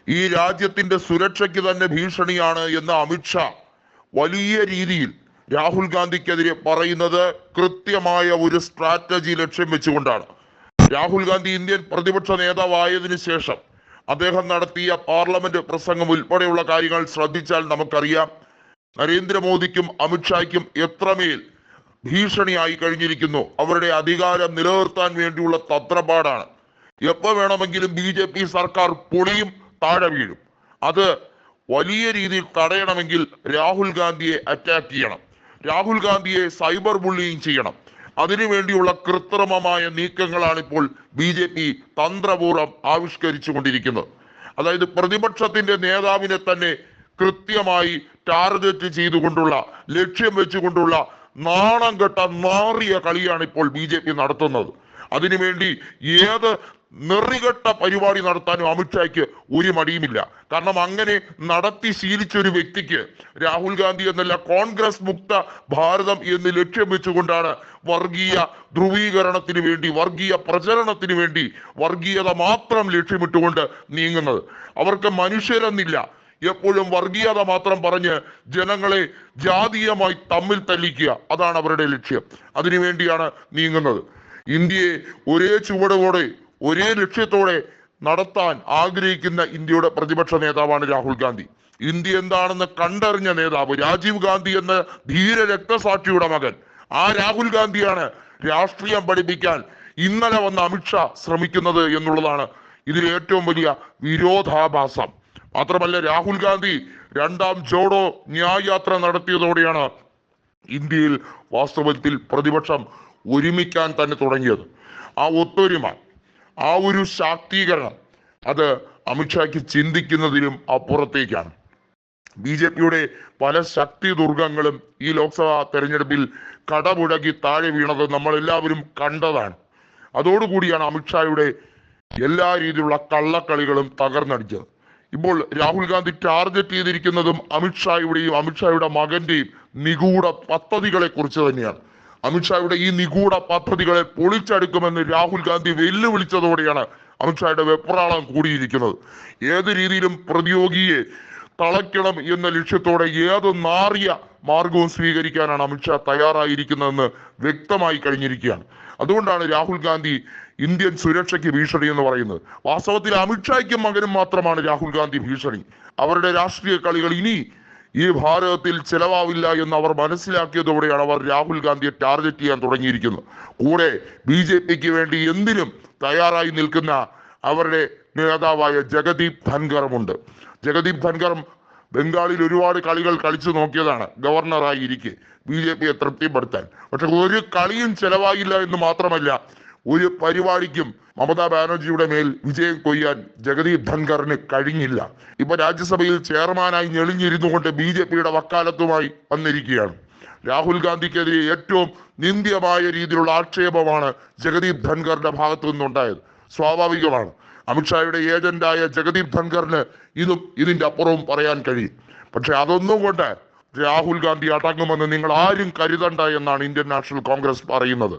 ഈ രാജ്യത്തിന്റെ സുരക്ഷയ്ക്ക് തന്നെ ഭീഷണിയാണ് എന്ന് അമിത്ഷാ വലിയ രീതിയിൽ രാഹുൽ ഗാന്ധിക്കെതിരെ പറയുന്നത് കൃത്യമായ ഒരു സ്ട്രാറ്റജി ലക്ഷ്യം വെച്ചുകൊണ്ടാണ്. രാഹുൽ ഗാന്ധി ഇന്ത്യൻ പ്രതിപക്ഷ നേതാവായതിനു ശേഷം അദ്ദേഹം നടത്തിയ പാർലമെന്റ് പ്രസംഗം ഉൾപ്പെടെയുള്ള കാര്യങ്ങൾ ശ്രദ്ധിച്ചാൽ നമുക്കറിയാം നരേന്ദ്രമോദിക്കും അമിത്ഷായ്ക്കും എത്രമേൽ ഭീഷണിയായി കഴിഞ്ഞിരിക്കുന്നു. അവരുടെ അധികാരം നിലനിർത്താൻ വേണ്ടിയുള്ള തത്രപ്പാടാണ്. എപ്പോ വേണമെങ്കിലും BJP സർക്കാർ പൊളിയും, താഴെ വീഴും. അത് വലിയ രീതിയിൽ തടയണമെങ്കിൽ രാഹുൽ ഗാന്ധിയെ അറ്റാക്ക് ചെയ്യണം, രാഹുൽ ഗാന്ധിയെ സൈബർ ബുള്ളിയിങ് ചെയ്യണം. അതിനുവേണ്ടിയുള്ള കൃത്രിമമായ നീക്കങ്ങളാണ് ഇപ്പോൾ BJP തന്ത്രപൂർവ്വം ആവിഷ്കരിച്ചു കൊണ്ടിരിക്കുന്നത്. അതായത് പ്രതിപക്ഷത്തിന്റെ നേതാവിനെ തന്നെ കൃത്യമായി ടാർഗറ്റ് ചെയ്തുകൊണ്ടുള്ള, ലക്ഷ്യം വെച്ചുകൊണ്ടുള്ള നാണം കെട്ട നാറിയ കളിയാണ് ഇപ്പോൾ BJP നടത്തുന്നത്. അതിനുവേണ്ടി ഏത് നെറികെട്ട പരിപാടി നടത്താനും അമിത്ഷായ്ക്ക് ഒരു മടിയുമില്ല. കാരണം അങ്ങനെ നടത്തി ശീലിച്ച ഒരു വ്യക്തിക്ക് രാഹുൽ ഗാന്ധി എന്നല്ല, കോൺഗ്രസ് മുക്ത ഭാരതം എന്ന് ലക്ഷ്യം വെച്ചുകൊണ്ടാണ് വർഗീയ ധ്രുവീകരണത്തിന് വേണ്ടി, വർഗീയ പ്രചരണത്തിന് വേണ്ടി, വർഗീയത മാത്രം ലക്ഷ്യമിട്ടുകൊണ്ട് നീങ്ങുന്നത്. അവർക്ക് മനുഷ്യരെന്നില്ല, എപ്പോഴും വർഗീയത മാത്രം പറഞ്ഞ് ജനങ്ങളെ ജാതീയമായി തമ്മിൽ തല്ലിക്കുക, അതാണ് അവരുടെ ലക്ഷ്യം. അതിനുവേണ്ടിയാണ് നീങ്ങുന്നത്. ഇന്ത്യയെ ഒരേ ചുവടോടെ, ഒരേ ലക്ഷ്യത്തോടെ നടത്താൻ ആഗ്രഹിക്കുന്ന ഇന്ത്യയുടെ പ്രതിപക്ഷ നേതാവാണ് രാഹുൽ ഗാന്ധി. ഇന്ത്യ എന്താണെന്ന് കണ്ടറിഞ്ഞ നേതാവ്, രാജീവ് ഗാന്ധി എന്ന ധീര രക്തസാക്ഷിയുടെ മകൻ. ആ രാഹുൽ ഗാന്ധിയാണ് രാഷ്ട്രീയം പഠിപ്പിക്കാൻ ഇന്നലെ വന്ന അമിത്ഷാ ശ്രമിക്കുന്നത് എന്നുള്ളതാണ് ഇതിൽ ഏറ്റവും വലിയ വിരോധാഭാസം. മാത്രമല്ല, രാഹുൽ ഗാന്ധി രണ്ടാം ജോഡോ ന്യായ് യാത്ര നടത്തിയതോടെയാണ് ഇന്ത്യയിൽ വാസ്തവത്തിൽ പ്രതിപക്ഷം ഒരുമിക്കാൻ തന്നെ തുടങ്ങിയത്. ആ ഒത്തൊരുമ, ആ ഒരു ശാക്തീകരണം, അത് അമിത്ഷായ്ക്ക് ചിന്തിക്കുന്നതിലും അപ്പുറത്തേക്കാണ്. BJPയുടെ പല ശക്തി ദുർഗങ്ങളും ഈ ലോക്സഭാ തെരഞ്ഞെടുപ്പിൽ കടപുഴകി താഴെ വീണത് നമ്മൾ എല്ലാവരും കണ്ടതാണ്. അതോടുകൂടിയാണ് അമിത്ഷായുടെ എല്ലാ രീതിയിലുള്ള കള്ളക്കളികളും തകർന്നടിച്ചത്. ഇപ്പോൾ രാഹുൽ ഗാന്ധി ടാർഗറ്റ് ചെയ്തിരിക്കുന്നതും അമിത്ഷായുടെയും അമിത്ഷായുടെ മകന്റെയും നിഗൂഢ പദ്ധതികളെ കുറിച്ച് തന്നെയാണ്. അമിത്ഷായുടെ ഈ നിഗൂഢ പദ്ധതികളെ പൊളിച്ചടുക്കുമെന്ന് രാഹുൽ ഗാന്ധി വെല്ലുവിളിച്ചതോടെയാണ് അമിത്ഷായുടെ വെപ്രാളം കൂടിയിരിക്കുന്നത്. ഏത് രീതിയിലും പ്രതിയോഗിയെ തളയ്ക്കണം എന്ന ലക്ഷ്യത്തോടെ ഏത് നാറിയ മാർഗവും സ്വീകരിക്കാനാണ് അമിത്ഷാ തയ്യാറായിരിക്കുന്നതെന്ന് വ്യക്തമായി കഴിഞ്ഞിരിക്കുകയാണ്. അതുകൊണ്ടാണ് രാഹുൽ ഗാന്ധി ഇന്ത്യൻ സുരക്ഷയ്ക്ക് ഭീഷണി എന്ന് പറയുന്നത്. വാസ്തവത്തിൽ അമിത്ഷായ്ക്കും മകനും മാത്രമാണ് രാഹുൽ ഗാന്ധി ഭീഷണി. അവരുടെ രാഷ്ട്രീയ കളികൾ ഇനി ഈ ഭാരതത്തിൽ ചെലവാവില്ല എന്ന് അവർ മനസ്സിലാക്കിയതോടെയാണ് അവർ രാഹുൽ ഗാന്ധിയെ ടാർഗറ്റ് ചെയ്യാൻ തുടങ്ങിയിരിക്കുന്നത്. കൂടെ BJPക്ക് വേണ്ടി എന്തിനും തയ്യാറായി നിൽക്കുന്ന അവരുടെ നേതാവായ ജഗദീപ് ധൻഖറുമുണ്ട്. ജഗദീപ് ധൻഖർ ബംഗാളിൽ ഒരുപാട് കളികൾ കളിച്ചു നോക്കിയതാണ് ഗവർണറായി ഇരിക്കെ BJPയെ തൃപ്തിപ്പെടുത്താൻ. പക്ഷെ ഒരു കളിയും ചെലവായില്ല എന്ന് മാത്രമല്ല, ഒരു പരിപാടിക്കും മമതാ ബാനർജിയുടെ മേൽ വിജയം കൊയ്യാൻ ജഗദീപ് ധൻഖറിന് കഴിഞ്ഞില്ല. ഇപ്പൊ രാജ്യസഭയിൽ ചെയർമാനായി ഞെളിഞ്ഞിരുന്നു കൊണ്ട് BJPയുടെ വക്കാലത്തുമായി വന്നിരിക്കുകയാണ്. രാഹുൽ ഗാന്ധിക്കെതിരെ ഏറ്റവും നിന്ദ്യമായ രീതിയിലുള്ള ആക്ഷേപമാണ് ജഗദീപ് ധൻഖറിന്റെ ഭാഗത്തു നിന്നുണ്ടായത്. സ്വാഭാവികമാണ്. അമിത്ഷായുടെ ഏജന്റായ ജഗദീപ് ധൻഖറിന് ഇതിന്റെ അപ്പുറവും പറയാൻ കഴിയും. പക്ഷെ അതൊന്നും കൊണ്ട് രാഹുൽ ഗാന്ധി അടങ്ങുമെന്ന് നിങ്ങൾ ആരും കരുതണ്ട എന്നാണ് ഇന്ത്യൻ നാഷണൽ കോൺഗ്രസ് പറയുന്നത്.